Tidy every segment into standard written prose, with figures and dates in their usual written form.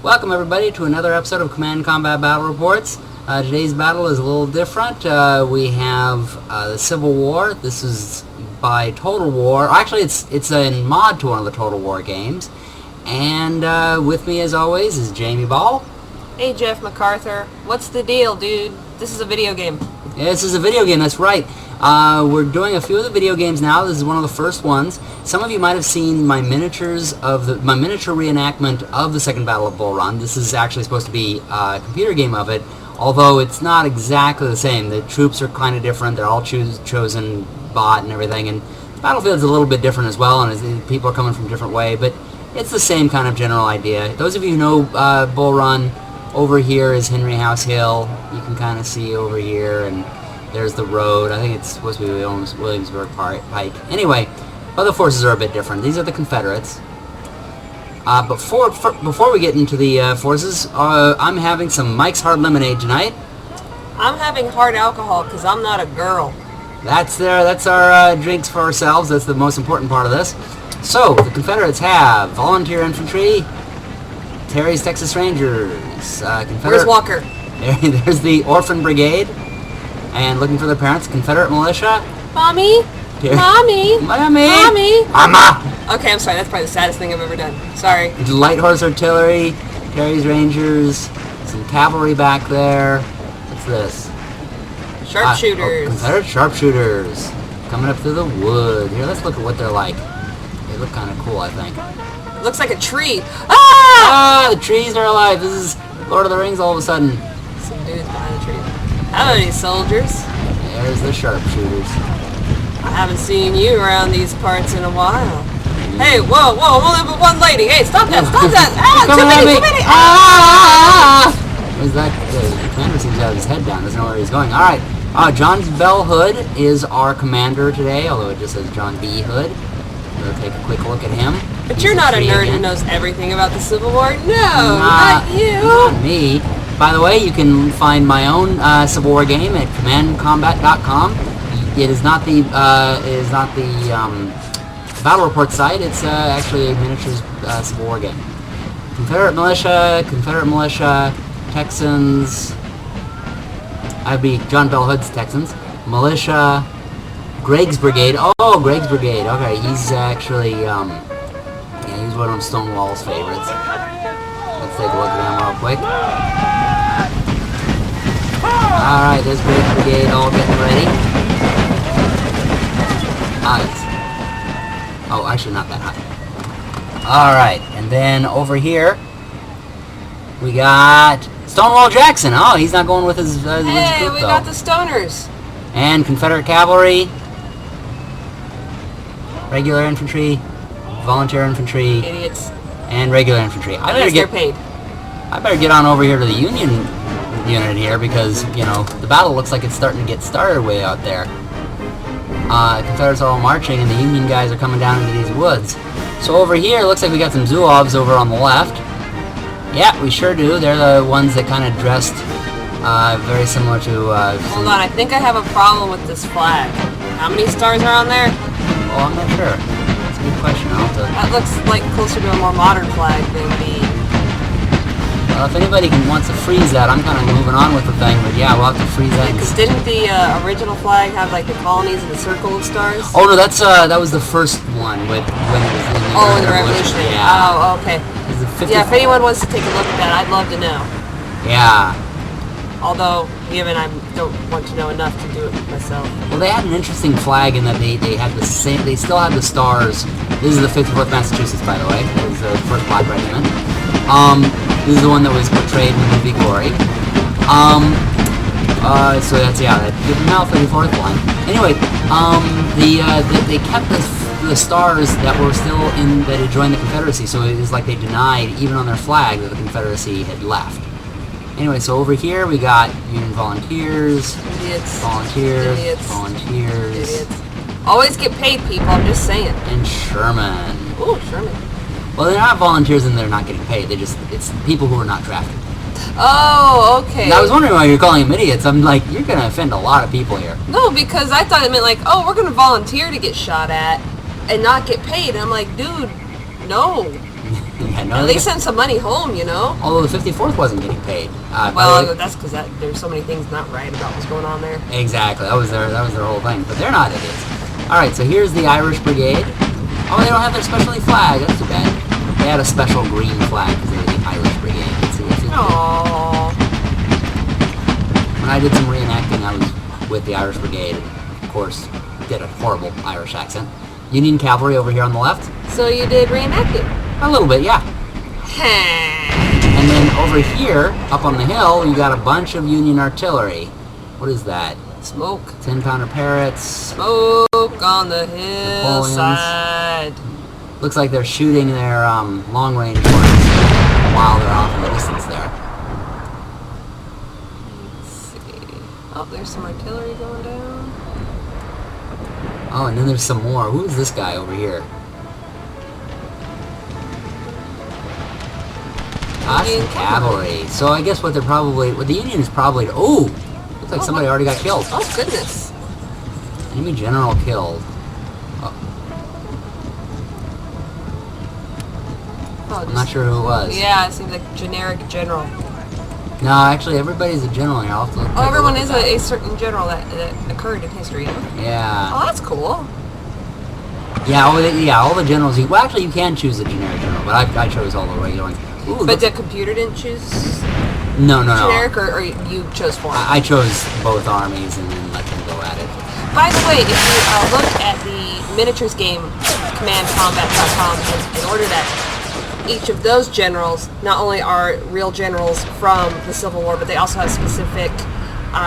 Welcome everybody to another episode of Command Combat Battle Reports. Today's battle is a little different. We have the Civil War. This is by Total War. Actually, it's a mod to one of the Total War games. And with me, as always, is Jamie Ball. Hey, Jeff MacArthur. What's the deal, dude? This is a video game. Yeah, this is a video game. That's right. We're doing a few of the video games now. This is one of the first ones. Some of you might have seen my miniatures of my miniature reenactment of the Second Battle of Bull Run. This is actually supposed to be a computer game of it, although it's not exactly the same. The troops are kind of different. They're all chosen bot and everything, and the battlefield's a little bit different as well, and people are coming from a different way, but it's the same kind of general idea. Those of you who know Bull Run, over here is Henry House Hill. You can kind of see over here, and there's the road. I think it's supposed to be Williamsburg Pike. Anyway, other forces are a bit different. These are the Confederates. Before we get into the forces, I'm having some Mike's Hard Lemonade tonight. I'm having hard alcohol because I'm not a girl. That's our drinks for ourselves. That's the most important part of this. So, the Confederates have Volunteer Infantry, Terry's Texas Rangers, Where's Walker? There's the Orphan Brigade, and looking for their parents, Confederate Militia. Mommy? Mommy? Mommy? Mama! Okay, I'm sorry. That's probably the saddest thing I've ever done. Sorry. Light Horse Artillery, Terry's Rangers, some cavalry back there. What's this? Sharpshooters. Confederate Sharpshooters. Coming up through the wood. Here, let's look at what they're like. They look kind of cool, I think. Looks like a tree. Ah! The trees are alive. This is Lord of the Rings all of a sudden. Some dudes behind the tree. Howdy, soldiers. There's the Sharpshooters. I haven't seen you around these parts in a while. Hey, whoa, only but one lady. Hey, stop that, stop that. Too many. Where's that? The commander seems to have his head down. Doesn't know where he's going. All right. John Bell Hood is our commander today, although it just says John B. Hood. We'll take a quick look at him. But you're not a nerd who knows everything about the Civil War. No, not you. Not me. By the way, you can find my own Civil War game at commandcombat.com. It is not the battle report site. It's actually a miniatures Civil War game. Confederate Militia, Texans. I'd be John Bell Hood's Texans. Militia, Greg's Brigade. Oh, Greg's Brigade. Okay, he's actually he's one of Stonewall's favorites. Let's take a look at him real quick. Alright, there's Greg's Brigade all getting ready. Oh, actually not that high. Alright, and then over here, we got Stonewall Jackson. Oh, he's not going with his group, Hey, we got the Stoners. And Confederate Cavalry, regular infantry, volunteer infantry, Idiots. and regular infantry. I better get on over here to the Union unit here because, you know, the battle looks like it's starting to get started way out there. Confederates are all marching and the Union guys are coming down into these woods. So over here, it looks like we got some Zouaves over on the left. Yeah, we sure do. They're the ones that kind of dressed very similar to... Hold on, I think I have a problem with this flag. How many stars are on there? Oh, I'm not sure. That's a good question. That looks like closer to a more modern flag than the... Well, if anybody wants to freeze that, I'm kind of moving on with the thing, but yeah, we'll have to freeze that. Because didn't the original flag have like the colonies and the circle of stars? Oh no, that was the first one with when it was in the Revolution. Yeah. Oh, okay. Yeah, if anyone wants to take a look at that, I'd love to know. Yeah. Although, given I don't want to know enough to do it myself. Well, they had an interesting flag in that they had the same. They still had the stars. This is the 54th Massachusetts, by the way. That was the 1st Black Regiment. This is the one that was portrayed in the movie Glory. So that's, yeah, that now 34th one. Anyway, they kept the stars that were still that had joined the Confederacy, so it was like they denied, even on their flag, that the Confederacy had left. Anyway, so over here we got Union Volunteers, Idiots. Volunteers, Idiots. Volunteers. Idiots. Always get paid, people, I'm just saying. And Sherman. Ooh, Sherman. Well, they're not volunteers and they're not getting paid. It's people who are not drafted. Oh, okay. And I was wondering why you're calling them idiots. I'm like, you're going to offend a lot of people here. No, because I thought it meant like, oh, we're going to volunteer to get shot at and not get paid. And I'm like, dude, no. Yeah, no, At least send some money home, you know? although the 54th wasn't getting paid. By the Well, way- that's because there's so many things not right about what's going on there. exactly. That was their whole thing. But they're not idiots. All right, so here's the Irish Brigade. Oh, they don't have their specialty flag. That's too bad. They had a special green flag because they were the Irish Brigade. Aww. When I did some reenacting, I was with the Irish Brigade, and of course, did a horrible Irish accent. Union Cavalry over here on the left. So you did reenacting? A little bit, yeah. And then over here, up on the hill, you got a bunch of Union artillery. What is that? Smoke. 10-pounder Parrots. Smoke on the hillside. Looks like they're shooting their long-range ones while they're off in the distance there. Let's see. Oh, there's some artillery going down. Oh, and then there's some more. Who is this guy over here? Union Cavalry. So I guess what the Union is probably... Oh! Looks like somebody already got killed. Oh, goodness. Enemy general killed. Oh, I'm not sure who it was. Yeah, it seems like generic general. No, actually, everybody's a general here. I'll have to take Oh, everyone look is at that. a certain general that occurred in history. Yeah. Oh, that's cool. Yeah, all the generals... Well, actually, you can choose a generic general, but I chose all the regular ones. Ooh, But the computer didn't choose no. generic, or you chose foreign? I chose both armies and then let them go at it. By the way, if you look at the miniatures game, commandcombat.com, in order that each of those generals not only are real generals from the Civil War, but they also have specific,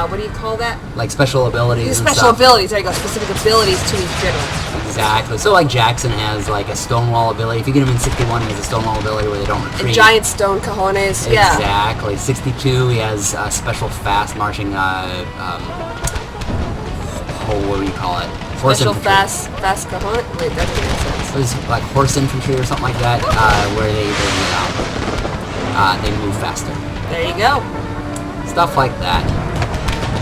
what do you call that? Like special abilities and Special stuff. abilities, there you go, specific abilities to each general. Exactly. So like Jackson has like a stonewall ability. If you get him in 61, he has a stonewall ability where they don't retreat. And giant stone cojones, yeah. Exactly. 62, he has a special fast marching, what do you call it? Horse Special infantry. fast cojones? Wait, that doesn't make sense. It was like horse infantry or something like that, where they move faster. There you go. Stuff like that.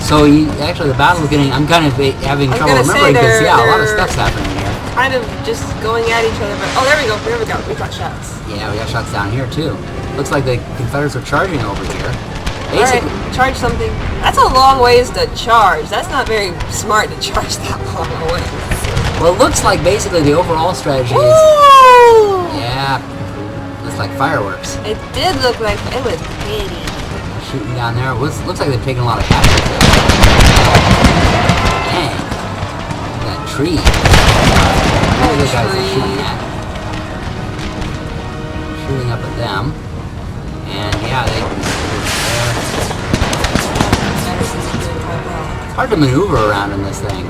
So actually the battle is getting... I'm kind of having trouble gonna say remembering because, yeah, a lot of they're- stuff's happening here. Kind of just going at each other, but... Oh, there we go, we got shots. Yeah, we got shots down here too. Looks like the Confederates are charging over here. Alright, Basically, charge something. That's a long ways to charge. That's not very smart to charge that long away. well, it looks like basically the overall strategy is... Woo! Yeah, looks like fireworks. It did look like it was pretty. Shooting down there. Looks like they've taken a lot of casualties. Dang. Look at that tree. What are those guys are shooting at? Shooting up at them. And yeah, they're... It's hard to maneuver around in this thing. A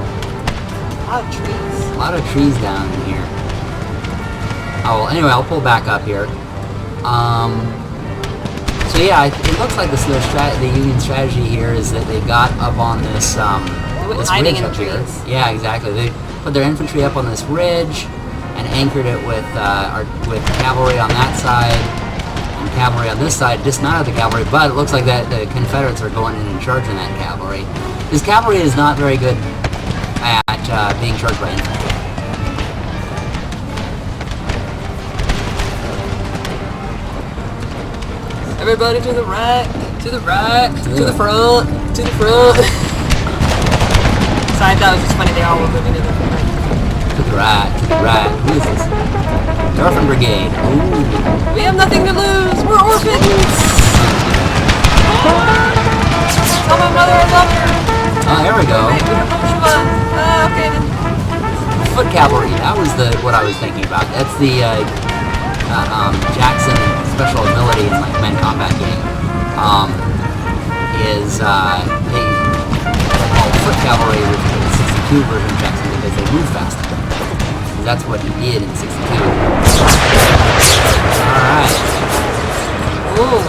lot of trees. A lot of trees down in here. Oh, well, anyway, I'll pull back up here. So yeah, it looks like the Union strategy here is that they got up on this this hiding ridge in up here. trees. Yeah, exactly. They put their infantry up on this ridge and anchored it with cavalry on that side and cavalry on this side. Dismounted the cavalry, but it looks like that the Confederates are going in and charging that cavalry. This cavalry is not very good at being charged by infantry. Everybody to the right, to the right, to the front, to the front. So I thought it was just funny they all were moving to the front. To the right, to the right. Who is this? Orphan Brigade. Ooh. We have nothing to lose. We're orphans. Tell my mother I love her. Oh, there we go. Wait, we don't know which one. Okay then. Foot cavalry. That was what I was thinking about. That's the Jackson special ability in my command combat game. Is they call foot cavalry, which is the 62 version of Jackson, because they move faster. That's what he did in 62. All right. Boom.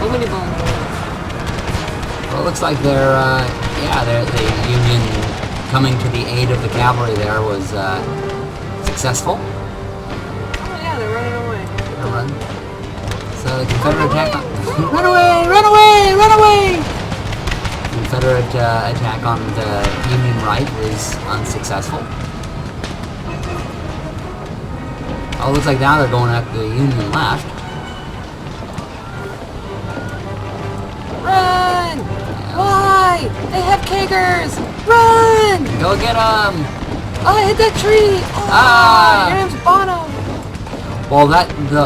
Boomity boom. Well, it looks like they're the Union coming to the aid of the cavalry there was successful. Oh yeah, they're running away. A run. So the Confederate attack on... Run away! Run away! Run away! Confederate attack on the Union right was unsuccessful. Oh, looks like now they're going at the Union left. Run! Why? They have keggers! Run! Go get them! Oh, I hit that tree! Oh, Ah! your name's Bono! Well,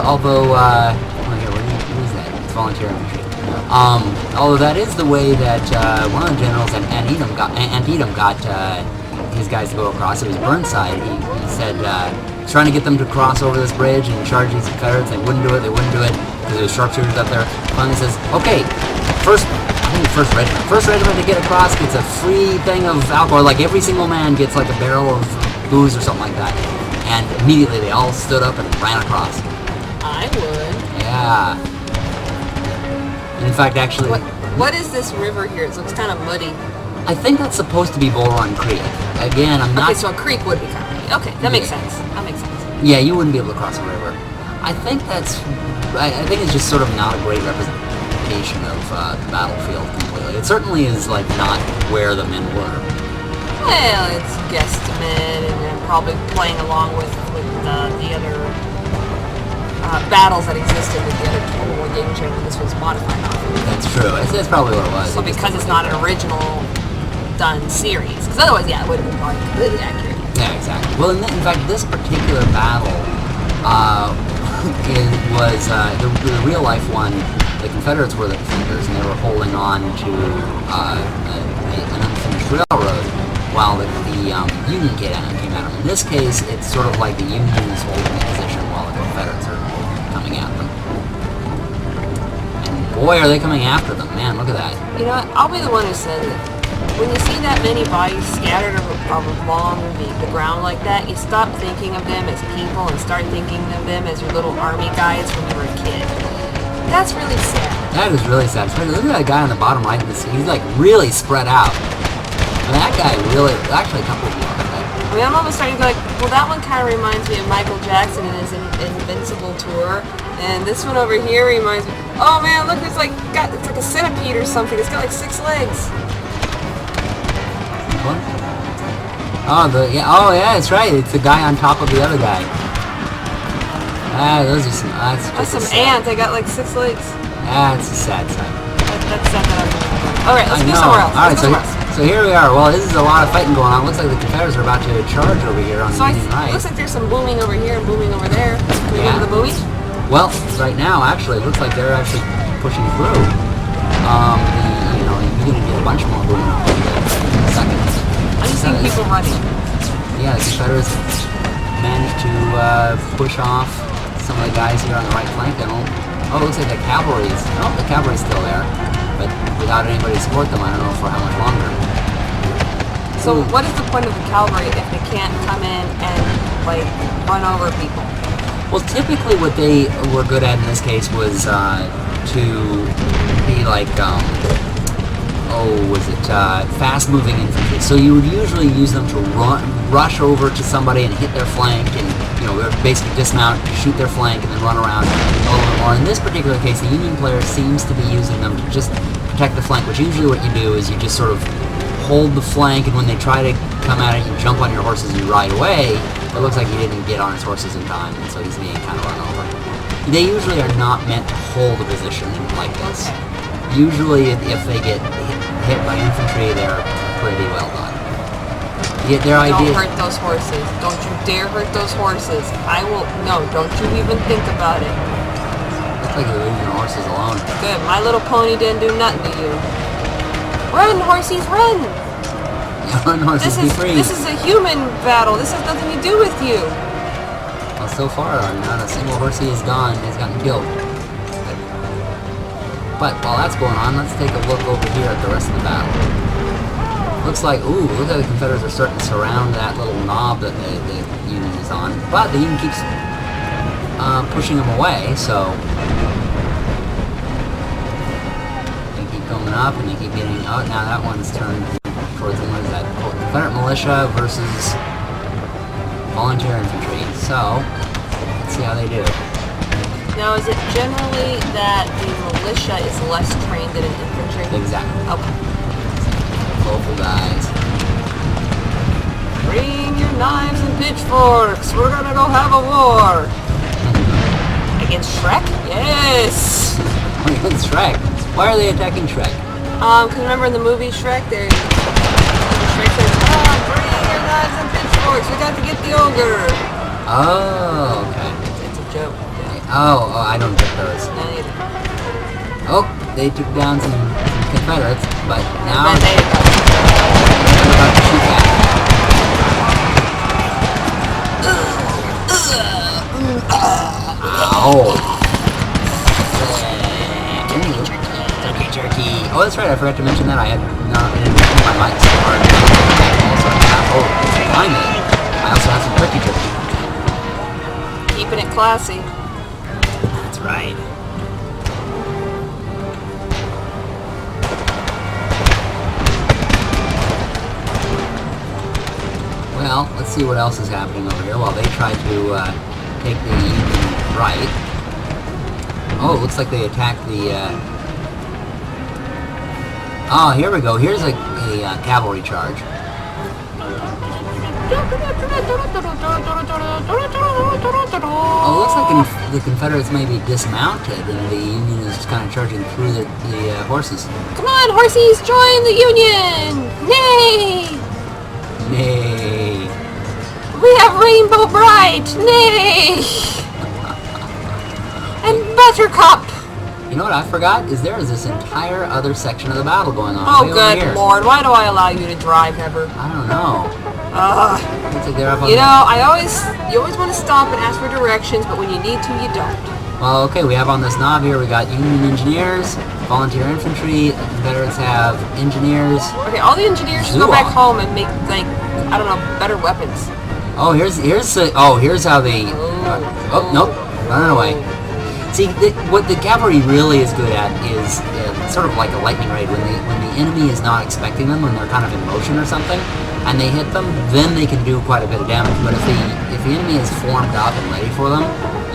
although, who is that? It's volunteer infantry. Although that is the way that, one of the generals, Antietam got, his guys to go across. It was Burnside. He said, trying to get them to cross over this bridge and charge these Confederates. They wouldn't do it, because there was sharpshooters up there. Finally says, okay, first regiment to get across gets a free thing of alcohol. Like, every single man gets like a barrel of booze or something like that. And immediately they all stood up and ran across. I would. Yeah. In fact, actually... What is this river here? It looks kind of muddy. I think that's supposed to be Bull Run Creek. Again, I'm not... Okay, so a creek would be kind of muddy. Okay, that makes sense. That makes sense. Yeah, you wouldn't be able to cross a river. I think that's... I think it's just sort of not a great representation of the battlefield completely. It certainly is, like, not where the men were. Well, it's guesstimate and probably playing along with the other battles that existed with the other Total War game changer this was modified off of. That's true. That's probably what it was. So because it's not an original done series. Because otherwise, yeah, it would have been probably completely accurate. Yeah, exactly. Well, in fact, this particular battle was the real-life one. The Confederates were the defenders, and they were holding on to an unfinished railroad, while the Union came at them. In this case, it's sort of like the Union is holding the position while the Confederates are coming at them. And boy, are they coming after them. Man, look at that. You know what? I'll be the one who said it. When you see that many bodies scattered along the ground like that, you stop thinking of them as people and start thinking of them as your little army guys when you were a kid. That's really sad. That is really sad. Look at that guy on the bottom right of the scene. He's like really spread out. I mean, that guy really, actually a couple of people like that. I mean, I'm almost starting to go like, well, that one kind of reminds me of Michael Jackson and his Invincible tour. And this one over here reminds me, oh man, look, it's like a centipede or something. It's got like 6 legs. What? Oh, yeah, that's right. It's the guy on top of the other guy. Ah, those are some, That's some ants. They got like 6 legs. That's a sad sight. That's sad that I'm Alright, let's go somewhere else. Alright, so here we are. Well, this is a lot of fighting going on. Looks like the Confederates are about to charge over here on the Union right. Looks like there's some booming over here and booming over there. Can we go to the booming? Well, right now, actually, it looks like they're actually pushing through. You're going to get a bunch more booming in a second. I'm just seeing people running. Yeah, the Confederates managed to push off some of the guys here on the right flank. It looks like the cavalry's still there, but without anybody to support them, I don't know for how much longer. So what is the point of the cavalry if they can't come in and, like, run over people? Well, typically what they were good at in this case was to be like, fast-moving infantry. So you would usually use them to rush over to somebody and hit their flank and, basically dismount, shoot their flank, and then run around a little bit more. In this particular case, the Union player seems to be using them to just protect the flank, which usually what you do is you just sort of hold the flank, and when they try to come at it, you jump on your horses and you ride away. It looks like he didn't get on his horses in time, and so he's being kind of run over. They usually are not meant to hold a position like this. Usually, if they get hit by infantry, they're pretty well done. Don't hurt those horses. Don't you dare hurt those horses. I will... No, don't you even think about it. Looks like they're leaving the horses alone. Good. My little pony didn't do nothing to you. Run, horsies, run! Run, horses, be free. This is a human battle. This has nothing to do with you. Well, so far, not a single horsey is gone. He's gotten killed. But while that's going on, let's take a look over here at the rest of the battle. Looks like, look how the Confederates are starting to surround that little knob that the Union is on. But the Union keeps pushing them away, so they keep going up and they keep getting... Oh, now that one's turned towards them. What is that? Confederate militia versus volunteer infantry. So, let's see how they do. Now, is it generally that the militia is less trained than an infantry? Exactly. Okay. Local guys. Bring your knives and pitchforks. We're gonna go have a war. against Shrek? Yes! Against Shrek? Why are they attacking Shrek? Because remember in the movie Shrek, Shrek says, bring your knives and pitchforks, we got to get the ogre! Oh, okay. It's a joke. Oh, I don't get those. Not either. Oh, they took down some Confederates, but now But they're about to shoot back. Ow! Turkey. Oh, that's right. I forgot to mention that. I didn't mention my mic so hard. I also have, finally, I also have some turkey. Keeping it classy. That's right. Well, let's see what else is happening over here while they try to take the Union right. Oh, it looks like they attacked the... Oh, here we go. Here's a cavalry charge. Oh, it looks like the Confederates may be dismounted and the Union is just kind of charging through the horses. Come on, horsies, join the Union! Nay! Nay. We have Rainbow Bright! Nay! And Buttercup! You know what I forgot? Is there is this entire other section of the battle going on. Oh, way over good here. lord, why do I allow you to drive ever? I don't know. Looks like they're up on You know, you always want to stop and ask for directions, but when you need to, you don't. Well, okay, we have on this knob here, we got Union engineers, volunteer infantry, the Confederates have engineers. Okay, all the engineers should go back home and make, like, I don't know, better weapons. Oh, here's how they... Oh, nope, running away. See, what the cavalry really is good at is sort of like a lightning raid. When the enemy is not expecting them, when they're kind of in motion or something, and they hit them, then they can do quite a bit of damage. But if the enemy is formed up and ready for them,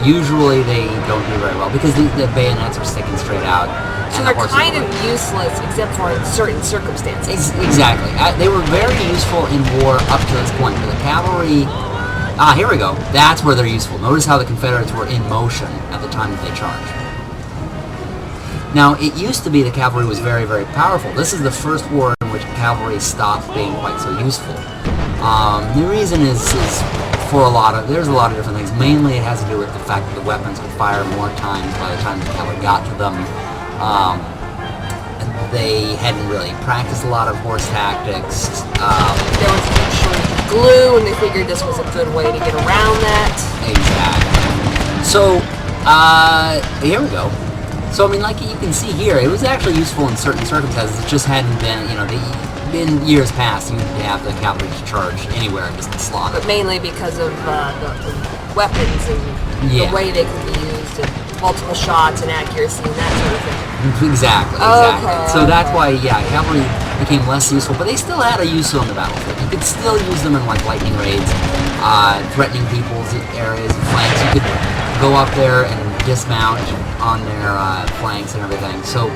usually they don't do very well because the bayonets are sticking straight out. So they're kind of useless except for certain circumstances. Exactly. They were very useful in war up to this point, but the cavalry... Ah, here we go. That's where they're useful. Notice how the Confederates were in motion at the time that they charged. Now, it used to be the cavalry was very, very powerful. This is the first war in which cavalry stopped being quite so useful. The reason is for there's a lot of different things. Mainly it has to do with the fact that the weapons would fire more times by the time the cavalry got to them. They hadn't really practiced a lot of horse tactics. There was actually glue, and they figured this was a good way to get around that. Exactly. So, here we go. So, I mean, like you can see here, it was actually useful in certain circumstances. It just hadn't been, in years past, you'd have the cavalry to charge anywhere and just slaughter. But mainly because of the weapons and the way they could be used, and multiple shots and accuracy and that sort of thing. Exactly. Okay. So that's why, cavalry became less useful, but they still had a use on the battlefield. You could still use them in like lightning raids, threatening people's areas and flanks. You could go up there and dismount on their flanks and everything. So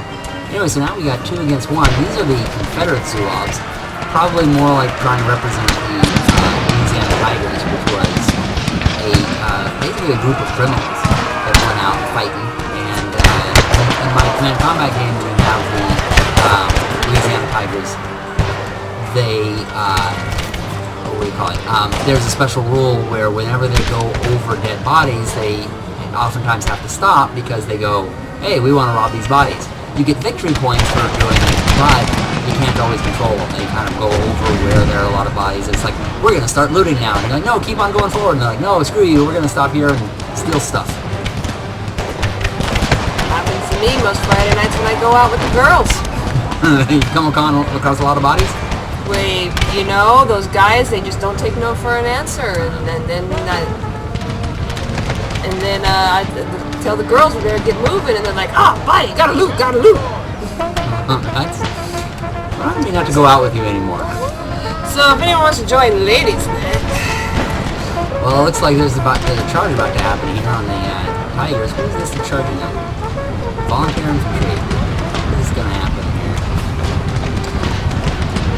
anyway, so now we got 2 against 1. These are the Confederate Zouaves, probably more like trying to represent the Louisiana Tigers, which was basically a group of criminals that went out fighting. And in my command combat game, we have the Louisiana Tigers. They, what do you call it? There's a special rule where whenever they go over dead bodies, they oftentimes have to stop because they go, hey, we want to rob these bodies. You get victory points for doing it, but you can't always control them. They kind of go over where there are a lot of bodies. It's like, we're going to start looting now. And you're like, no, keep on going forward. And they're like, no, screw you. We're going to stop here and steal stuff. Happens to me most Friday nights when I go out with the girls. You come across a lot of bodies? Wait, those guys, they just don't take no for an answer. And then I tell the girls we better get moving, and they're like, body, gotta loot. I don't mean not to go out with you anymore. So if anyone wants to join ladies night. Well, it looks like there's a charge about to happen here on the Tigers. Who is this charging them? Volunteer infantry. What is going to happen here?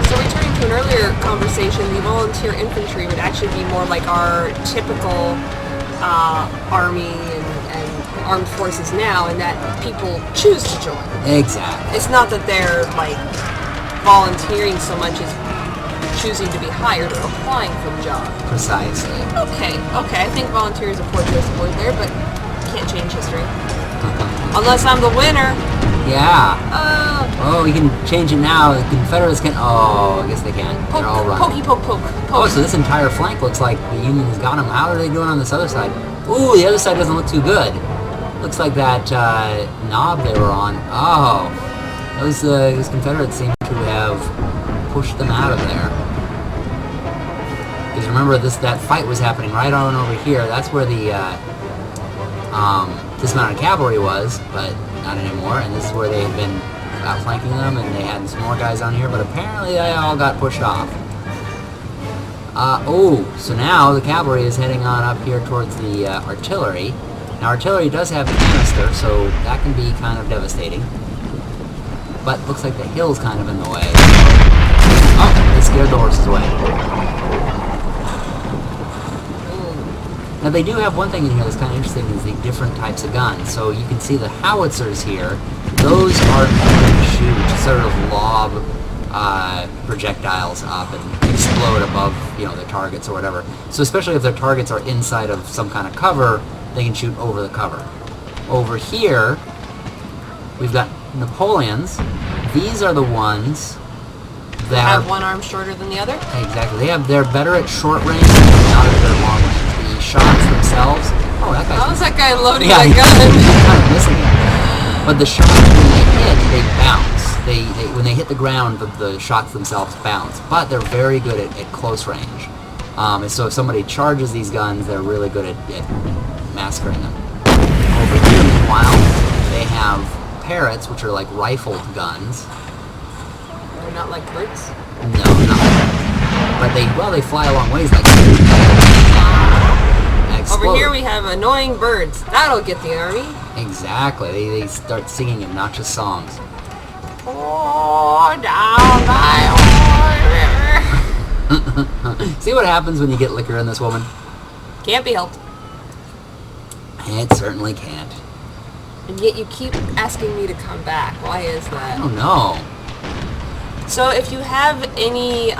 So returning to an earlier conversation, the volunteer infantry would actually be more like our typical army and armed forces now, and that people choose to join. Exactly. It's not that they're like volunteering so much as choosing to be hired or applying for the job. Precisely. Okay. I think volunteer is a poor choice of word there, but can't change history. Unless I'm the winner. Yeah. Oh, you can change it now. The Confederates can. Oh, I guess they can. They're all running. Poke. Oh, so this entire flank looks like the Union has got them. How are they doing on this other side? Ooh, the other side doesn't look too good. Looks like that knob they were on. Oh, those Confederates seem to have pushed them out of there. Because remember, that fight was happening right on over here. That's where the dismounted cavalry was, but not anymore. And this is where they had been outflanking them, and they had some more guys on here. But apparently, they all got pushed off. So now the cavalry is heading on up here towards the artillery. Now, artillery does have canister, so that can be kind of devastating. But looks like the hill's kind of in the way. Oh, they scared the horses away. Now, they do have one thing in here that's kind of interesting, is the different types of guns. So you can see the howitzers here. Those are going to shoot sort of lob projectiles up and explode above, their targets or whatever. So especially if their targets are inside of some kind of cover, they can shoot over the cover. Over here, we've got Napoleons. These are the ones that have one arm shorter than the other? Exactly. They're better at short range, not at their long range. The shots themselves. Oh, that guy's. How's that guy loading that gun? He's kind of missing it. But the shots, when they hit, they bounce. When they hit the ground, the shots themselves bounce. But they're very good at close range. And so if somebody charges these guns, they're really good at massacring them. Over here, meanwhile, they have parrots, which are like rifled guns. They're not like birds? No, not like that. But they fly a long ways like Over here we have annoying birds. That'll get the army. Exactly. They start singing obnoxious songs. Pour down thy river. See what happens when you get liquor in this woman? Can't be helped. It certainly can't. And yet you keep asking me to come back. Why is that? I don't know. So if you have any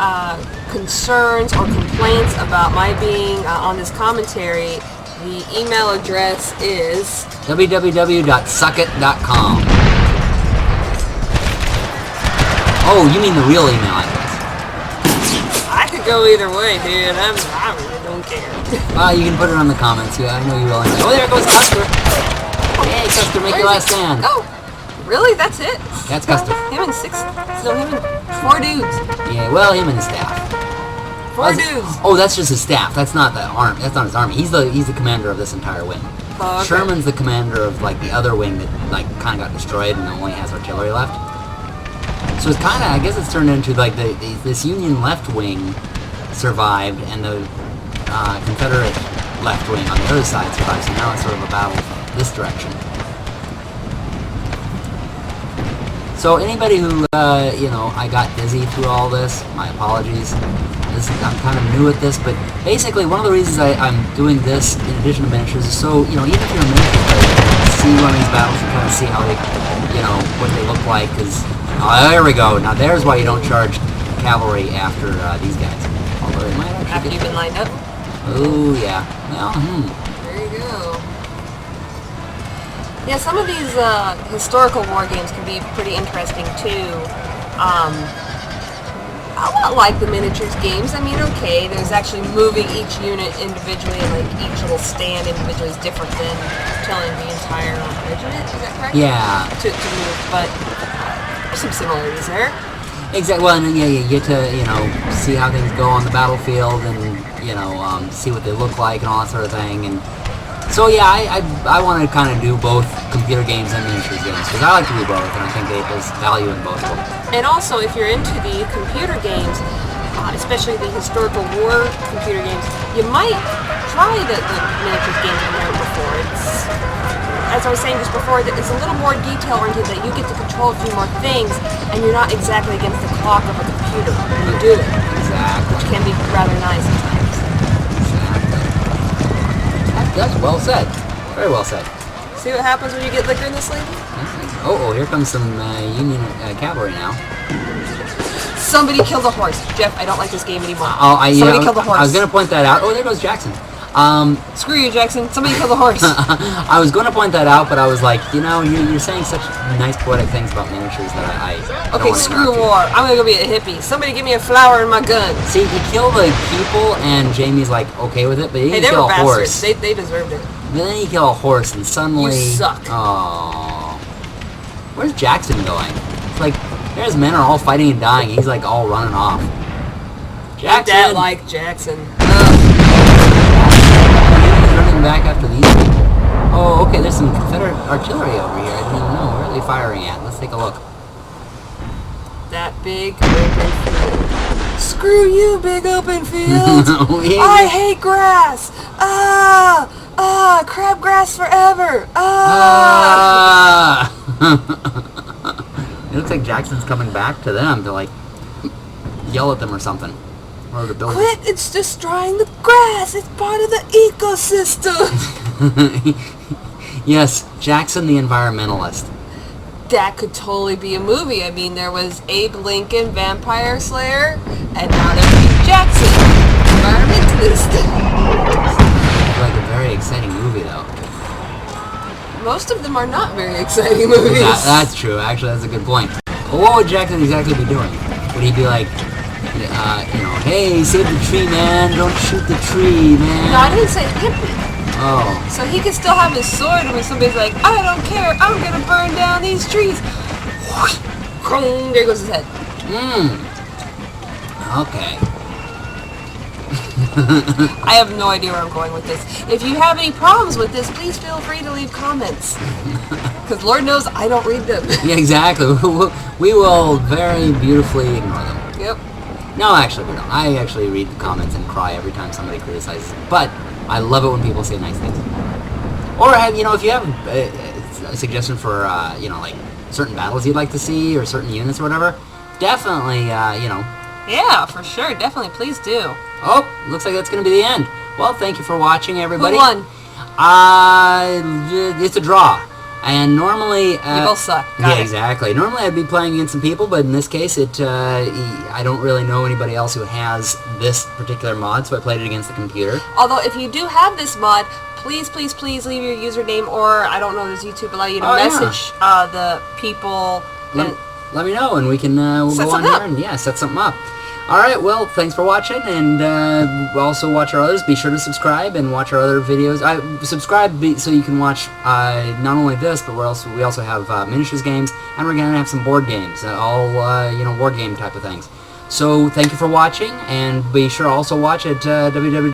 concerns or complaints about my being on this commentary, the email address is www.suckit.com. Oh, you mean the real email address? I could go either way, dude. I really don't care. You can put it on the comments. Yeah, I know you will. Oh, there goes Custer. Hey, Custer, make your last stand. Oh, really? That's it? That's Custer. Him and 4 dudes. Yeah, well, him and his staff. 4 dudes. Oh, that's just his staff. That's not the army. That's not his army. He's the commander of this entire wing. Oh, okay. Sherman's the commander of the other wing that kind of got destroyed and only has artillery left. So it's kind of, I guess it's turned into this Union left wing survived and the Confederate left wing on the other side survived. So now it's sort of a battle this direction. So anybody who I got dizzy through all this, my apologies. I'm kind of new at this, but basically one of the reasons I'm doing this in addition to miniatures is so even if you're a miniature player, you can see one of these battles and kind of see how they, what they look like. Because there we go. Now there's why you don't charge cavalry after these guys. Although they might actually. After you've been lined up. Oh yeah. Well, There you go. Yeah, some of these historical war games can be pretty interesting too. I don't like the miniatures games. I mean, okay, there's actually moving each unit individually, and each little stand individually is different than telling the entire regiment. Is that correct? Yeah. To move, but there's some similarities there. Exactly. Well, and you get to see how things go on the battlefield, and see what they look like and all that sort of thing. And so yeah, I want to kind of do both computer games and miniatures games because I like to do both, and I think there's value in both of them. And also, if you're into the computer games, especially the historical war computer games, you might try the miniatures games you've heard before. It's, as I was saying just before, that it's a little more detail-oriented, that you get to control a few more things, and you're not exactly against the clock of a computer when you do it. Exactly. Which can be rather nice at times. Exactly. That's well said. Very well said. So See what happens when you get liquor in this league? Oh, here comes some Union cavalry now. Somebody killed a horse. Jeff, I don't like this game anymore. Somebody killed a horse. I was going to point that out. Oh, there goes Jackson. Screw you, Jackson. Somebody killed a horse. I was going to point that out, but I was like, you know, you're saying such nice poetic things about miniatures that I don't Okay, want to screw interrupt you. war. I'm going to go be a hippie. Somebody give me a flower in my gun. See, you kill the people, and Jamie's like okay with it, but you Hey, they kill were a horse. bastards. They deserved it. But then you kill a horse, and suddenly... You suck. Oh. Where's Jackson going? It's like, his men are all fighting and dying. He's like all running off. Jackson! That like Jackson. He's running back after these people. Oh, okay, there's some Confederate artillery over here. I didn't even know. Where are they firing at? Let's take a look. That big open field. Screw you, big open field. Yeah. I hate grass. Crabgrass forever. It looks like Jackson's coming back to them to like yell at them or something. Or to build. Quit! It's destroying the grass. It's part of the ecosystem. Yes, Jackson the environmentalist. That could totally be a movie. I mean, there was Abe Lincoln, Vampire Slayer, and now there's Pete Jackson, environmentalist. Like a very exciting movie, though. Most of them are not very exciting movies. That's true. Actually, that's a good point. But what would Jackson exactly be doing? Would he be like, you know, hey, save the tree, man. Don't shoot the tree, man. No, I didn't say hippie. Oh. So he could still have his sword when somebody's like, I don't care, I'm gonna burn down these trees. There goes his head. Okay. I have no idea where I'm going with this. If you have any problems with this, please feel free to leave comments. Because Lord knows I don't read them. Yeah, exactly. We will very beautifully ignore them. Yep. No, actually, we don't. I actually read the comments and cry every time somebody criticizes them. But I love it when people say nice things. Or, you know, if you have a suggestion for, you know, like certain battles you'd like to see or certain units or whatever, definitely, you know. Yeah, for sure. Definitely. Please do. Oh, looks like that's going to be the end. Well, thank you for watching, everybody. Who won? It's a draw. And normally... You both suck. Got yeah, it. exactly. Normally I'd be playing against some people, but in this case, I don't really know anybody else who has this particular mod, so I played it against the computer. Although, if you do have this mod, please, please, please leave your username, or, I don't know, does YouTube allow you to message the people? Let me know, and we can we'll go on here and set something up. All right, well, thanks for watching, and also watch our others. Be sure to subscribe and watch our other videos. Subscribe so you can watch not only this, but we also have miniatures games, and we're gonna have some board games, all you know, war game type of things. So thank you for watching, and be sure to also watch at www.